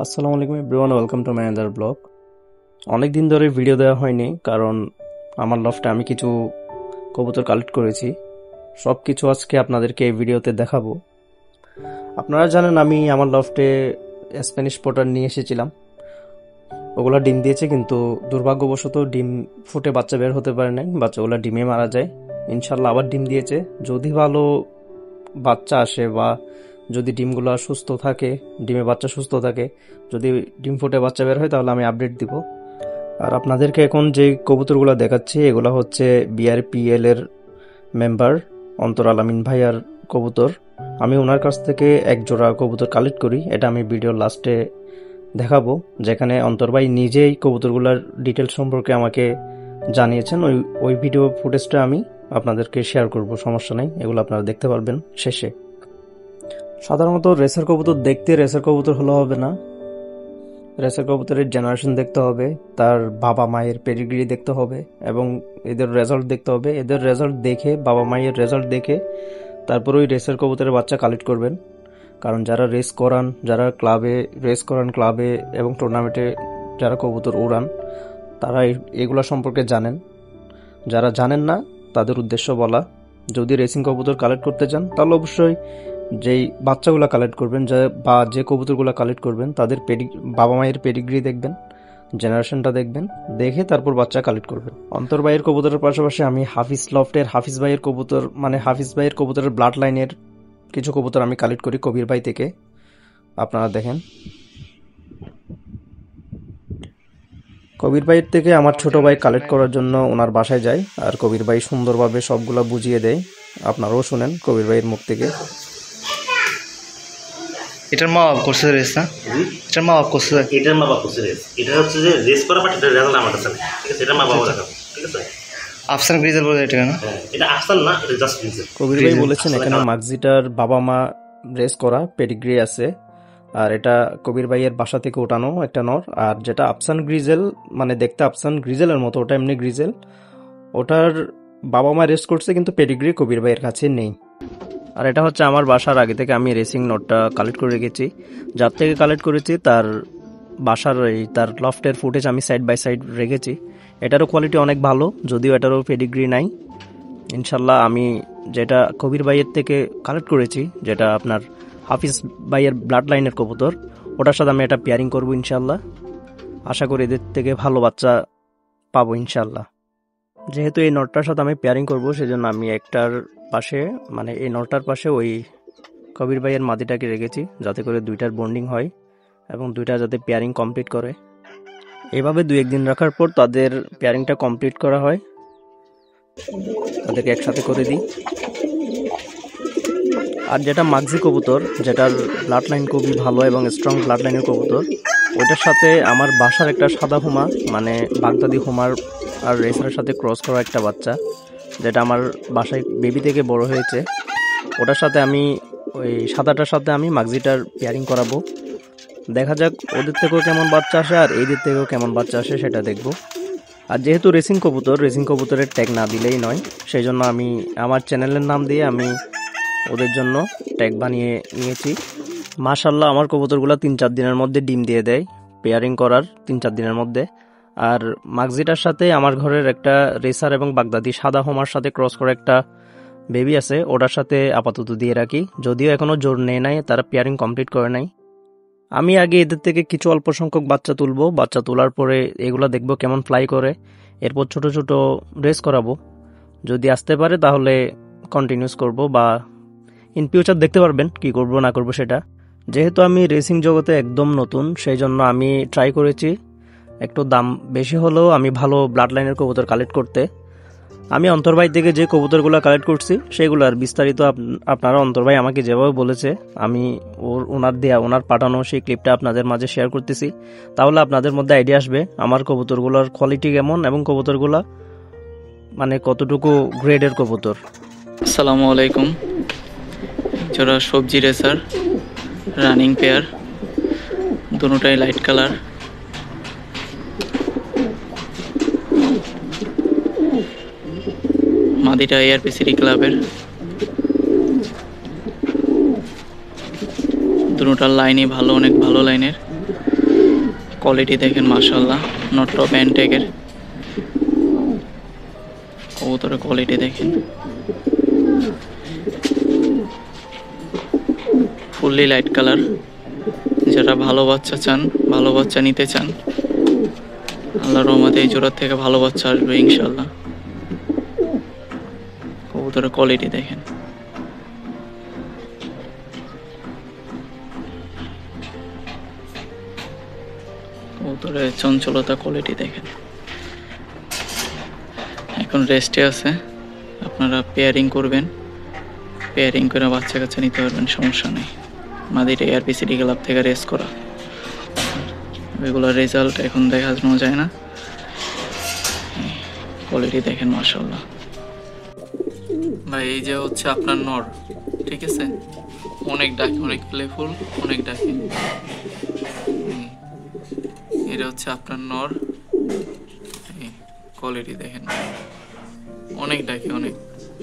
আসসালামু আলাইকুম everyone, welcome to my other blog. অনেক দিন ধরে ভিডিও দেওয়া হয়নি, কারণ আমার লফটে আমি কিছু কবুতর কালেক্ট করেছি। সব কিছু আজকে আপনাদেরকে এই ভিডিওতে দেখাবো। আপনারা জানেন আমি আমার লফটে স্প্যানিশ পটার নিয়ে এসেছিলাম। ওগুলা ডিম দিয়েছে, কিন্তু দুর্ভাগ্যবশত ডিম ফুটে বাচ্চা বের হতে পারে নাই, বাচ্চাগুলো ডিমে মারা যায়। ইনশাল্লাহ আবার ডিম দিয়েছে। যদি ভালো বাচ্চা আসে বা যদি ডিমগুলো সুস্থ থাকে, ডিমে বাচ্চা সুস্থ থাকে, যদি ডিম ফুটে বাচ্চা বের হয়, তাহলে আমি আপডেট দিব। আর আপনাদেরকে এখন যে কবুতরগুলো দেখাচ্ছি এগুলো হচ্ছে বিআরপিএল এর মেম্বার অন্তর আলামিন ভাইয়ার কবুতর। আমি ওনার কাছ থেকে এক জোড়া কবুতর কালেক্ট করি, এটা আমি ভিডিওর লাস্টে দেখাবো, যেখানে অন্তর ভাই নিজেই কবুতরগুলোর ডিটেলস সম্পর্কে আমাকে জানিয়েছেন। ওই ভিডিও ফুটেজটা আমি আপনাদেরকে শেয়ার করব, সমস্যা নেই, এগুলো আপনারা দেখতে পারবেন শেষে। সাধারণত রেসার কবুতর দেখতে রেসার কবুতর হলে হবে না, রেসার কবুতরের জেনারেশন দেখতে হবে, তার বাবা মায়ের পেডিগ্রি দেখতে হবে এবং এদের রেজাল্ট দেখতে হবে। এদের রেজাল্ট দেখে, বাবা মায়ের রেজাল্ট দেখে তারপর ওই রেসার কবুতরের বাচ্চা কালেক্ট করবেন। কারণ যারা রেস করান, যারা ক্লাবে এবং টুর্নামেন্টে যারা কবুতর উড়ান, তারা এগুলা সম্পর্কে জানেন। যারা জানেন না তাদের উদ্দেশ্য বলা, যদি রেসিং কবুতর কালেক্ট করতে চান তাহলে অবশ্যই যেই বাচ্চাগুলো কালেক্ট করবেন বা যে কবুতরগুলো কালেক্ট করবেন তাদের বাবা মায়ের পেডিগ্রি দেখবেন, জেনারেশনটা দেখবেন, দেখে তারপর বাচ্চা কালেক্ট করবেন। অন্তর ভাইয়ের কবুতরের পাশাপাশি আমি হাফিজ লফটের হাফিজ ভাইয়ের কবুতরের ব্লাড লাইনের কিছু কবুতর আমি কালেক্ট করি কবির ভাই থেকে। আপনারা দেখেন, কবির ভাইয়ের থেকে আমার ছোট ভাই কালেক্ট করার জন্য ওনার বাসায় যায়, আর কবির ভাই সুন্দরভাবে সবগুলা বুঝিয়ে দেয়। আপনারাও শুনেন কবির ভাইয়ের মুখ থেকে। এটার মা বাপ করছে রেস না? এটার মা বাপ করছে, এটার মা বাপ করছে রেস। এটা হচ্ছে যে রেস করা, বাট এটার রেজাল্ট আমার কাছে নেই, ঠিক আছে? এটা মা বাবা দেখাবো, ঠিক আছে? আফসান গ্রিজেল বলে এটা না? এটা আফসান না, এটা জাস্ট গ্রিজেল। কবির ভাই বলেছেন এখানে মাগজিটার বাবা মা রেস করা পেডিগ্রি আছে, আর এটা কবির ভাইয়ের বাসা থেকে ওঠানো একটা নর। আর যেটা আফসান গ্রিজেল, মানে দেখতে আফসান গ্রিজেলের মতো, ওটা এমনি গ্রিজেল, ওটার বাবা মা রেস করছে কিন্তু পেডিগ্রি কবির ভাইয়ের কাছে নেই। আর এটা হচ্ছে আমার বাসার আগে থেকে আমি রেসিং নোটটা কালেক্ট করে রেখেছি। যার থেকে কালেক্ট করেছি তার বাসার তার লফটের ফুটেজ আমি সাইড বাই সাইড রেখেছি। এটারও কোয়ালিটি অনেক ভালো, যদিও এটারও পেডিগ্রি নাই। ইনশাল্লাহ আমি যেটা কবির ভাইয়ের থেকে কালেক্ট করেছি, যেটা আপনার হাফিজ ভাইয়ের ব্লাড লাইনের কবুতর, ওটার সাথে আমি এটা পেয়ারিং করবো ইনশাল্লাহ। আশা করি এদের থেকে ভালো বাচ্চা পাবো ইনশাল্লাহ। যেহেতু এই নটটার সাথে আমি পেয়ারিং করব, সেজন্য আমি একটার পাশে, মানে এই নটটার পাশে ওই কবির ভাইয়ের মাদিটাকে রেখেছি, যাতে করে দুইটার বন্ডিং হয় এবং দুইটা যাতে পেয়ারিং কমপ্লিট করে। এভাবে 2-1 দিন রাখার পর তাদের পেয়ারিংটা কমপ্লিট করা হয়, তাদেরকে একসাথে করে দিই। আর যেটা মাগজি কবুতর, যেটার ব্লাড লাইন খুবই ভালো এবং স্ট্রং ব্লাড লাইনের কবুতর, ওইটার সাথে আমার বাসার একটা সাদা হুমা, মানে বাগদাদি হুমার আর রেসারের সাথে ক্রস করা একটা বাচ্চা, যেটা আমার বাসায় বেবি থেকে বড় হয়েছে, ওটার সাথে আমি ওই সাদাটার সাথে আমি মাগজিটার পেয়ারিং করাবো। দেখা যাক ওদের থেকেও কেমন বাচ্চা আসে আর এইদের থেকেও কেমন বাচ্চা আসে, সেটা দেখব। আর যেহেতু রেসিং কবুতরের ট্যাগ না দিলেই নয়, সেই জন্য আমি আমার চ্যানেলের নাম দিয়ে আমি ওদের জন্য ট্যাগ বানিয়ে নিয়েছি। মাশাল্লাহ আমার কবুতরগুলো 3-4 দিনের মধ্যে ডিম দিয়ে দেয়, পেয়ারিং করার 3-4 দিনের মধ্যে। আর মাগজিটার সাথে আমার ঘরের একটা রেসার এবং বাগদাদি সাদা হোমার সাথে ক্রস করে একটা বেবি আছে, ওটার সাথে আপাতত দিয়ে রাখি, যদিও এখনও জোর নেই নাই, তারা পেয়ারিং কমপ্লিট করে নাই। আমি আগে এদের থেকে কিছু অল্প সংখ্যক বাচ্চা তুলবো, বাচ্চা তোলার পরে এগুলো দেখবো কেমন ফ্লাই করে, এরপর ছোট ছোট রেস করাবো। যদি আসতে পারে তাহলে কন্টিনিউস করব, বা ইন ফিউচার দেখতে পারবেন কি করব না করব সেটা। যেহেতু আমি রেসিং জগতে একদম নতুন, সেই জন্য আমি ট্রাই করেছি একটু দাম বেশি হলেও আমি ভালো ব্লাড লাইনের কবুতর কালেক্ট করতে। আমি অন্তর ভাই থেকে যে কবুতরগুলো কালেক্ট করছি সেগুলোর বিস্তারিত আপনারা অন্তর ভাই আমাকে যেভাবে বলেছে, আমি ওনার পাঠানো সেই ক্লিপটা আপনাদের মাঝে শেয়ার করতেছি। তাহলে আপনাদের মধ্যে আইডিয়া আসবে আমার কবুতরগুলোর কোয়ালিটি কেমন এবং কবুতরগুলো মানে কতটুকু গ্রেডের কবুতর। আসসালামু আলাইকুম। জোড়া সবজি রেসার রানিং পেয়ার, দুটোটাই লাইট কালার। মাদিটা এআরপি সিটি ক্লাবের, দুটোটার লাইনই ভালো, অনেক ভালো লাইনের। কোয়ালিটি দেখেন মাশাআল্লাহ, নট টপ অ্যান্টেকের কবুতরের কোয়ালিটি দেখেন, ফুললি লাইট কালার। যারা ভালো বাচ্চা চান, ভালো বাচ্চা নিতে চান, আল্লাহর রহমতে এই জোড়ার থেকে ভালো বাচ্চা আসবে ইনশাল্লাহ। কবুতরের কোয়ালিটি দেখেন, কবুতরের চঞ্চলতা কোয়ালিটি দেখেন। এখন রেস্টে আছে, আপনারা পেয়ারিং করবেন, পেয়ারিং করে বাচ্চা কাচ্চা নিতে পারবেন, সমস্যা নেই। মাদিটা এআরপি সিটি ক্লাব থেকে রেস করা, ওইগুলোর রেজাল্ট এখন দেখানো যায় না। কোয়ালিটি দেখেন মাশাআল্লাহ ভাই। এই যে হচ্ছে আপনার নর, ঠিক আছে, অনেক ডাকে, অনেক প্লেফুল, অনেক ডাকে। এটা হচ্ছে আপনার নর, কোয়ালিটি দেখেন, অনেক ডাকে, অনেক।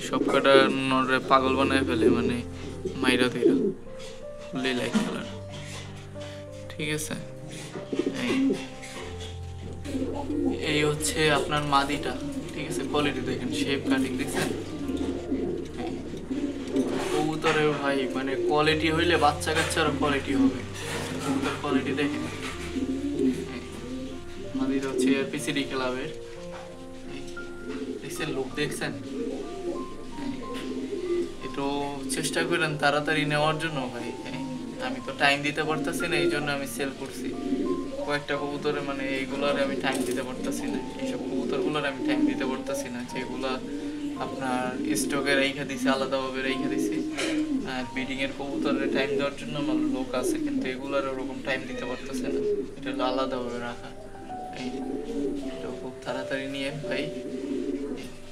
সব কটা নরে পাগল বানায় ফেলে, মানে মাইরা তৈরা, ফুললি লাইট কালার, ঠিক আছে। এই হচ্ছে আপনার মাদিটা, ঠিক আছে, কোয়ালিটি দেখেন, শেপ কাটিং দেখছেন। কবুতরের ভাই মানে কোয়ালিটি হইলে বাচ্চা কাচ্চারও কোয়ালিটি হবে, কবুতর কোয়ালিটি দেখেন। মাদিটা হচ্ছে এআরপিসিডি ক্লাবের, দেখছেন লুক দেখছেন। একটু চেষ্টা করেন তাড়াতাড়ি নেওয়ার জন্য ভাই, আমি তো টাইম দিতে পারতেছি না, এই জন্য আমি সেল করছি কয়েকটা কবুতরে, মানে এইগুলোর আমি টাইম দিতে পারতেছি না, এইসব কবুতরগুলোর আমি টাইম দিতে পারতেছি না, যেগুলো আপনার স্টকে রেখে দিছি, আলাদাভাবে রেখে দিছি। আর ব্রিডিংয়ের কবুতরের টাইম দেওয়ার জন্য আমার লোক আছে, কিন্তু এগুলোর ওরকম টাইম দিতে পারতেছে না, এটা হলো আলাদাভাবে রাখা। এই এটা খুব তাড়াতাড়ি নিয়ে ভাই,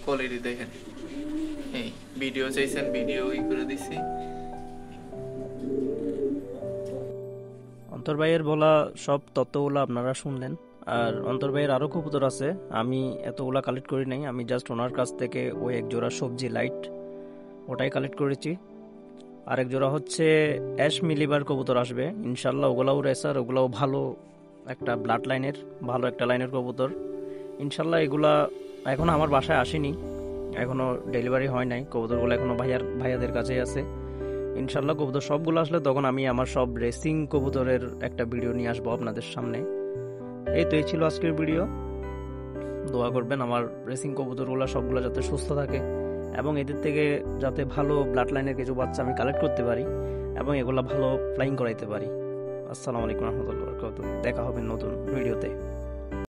কোয়ালিটি দেখেন। এই ভিডিও চাইছেন, ভিডিও করে দিছি। অন্তর ভাইয়ের বলা সব তথ্যগুলো আপনারা শুনলেন। আর অন্তর ভাইয়ের আরও কবুতর আছে, আমি এতগুলা কালেক্ট করি নাই, আমি জাস্ট ওনার কাছ থেকে ওই এক জোড়া সবজি লাইট ওটাই কালেক্ট করেছি। আরেক জোড়া হচ্ছে অ্যাশ মিলিবার কবুতর আসবে ইনশাল্লাহ, ওগুলাও রেসার, ওগুলাও ভালো একটা ব্লাড লাইনের, ভালো একটা লাইনের কবুতর ইনশাল্লাহ। এগুলা এখনও আমার বাসায় আসেনি, এখনও ডেলিভারি হয় নাই, কবুতরগুলো এখনও ভাইয়াদের কাছেই আছে। ইনশাল্লাহ কবুতর সবগুলো আসলে তখন আমি আমার সব রেসিং কবুতরের একটা ভিডিও নিয়ে আসবো আপনাদের সামনে। এই তো এই ছিল আজকের ভিডিও। দোয়া করবেন আমার রেসিং কবুতরগুলো সবগুলো যাতে সুস্থ থাকে এবং এদের থেকে যাতে ভালো ব্লাড লাইনের কিছু বাচ্চা আমি কালেক্ট করতে পারি এবং এগুলো ভালো ফ্লাইং করাইতে পারি। আসসালামু আলাইকুম রহমতুল্লাহ, দেখা হবে নতুন ভিডিওতে।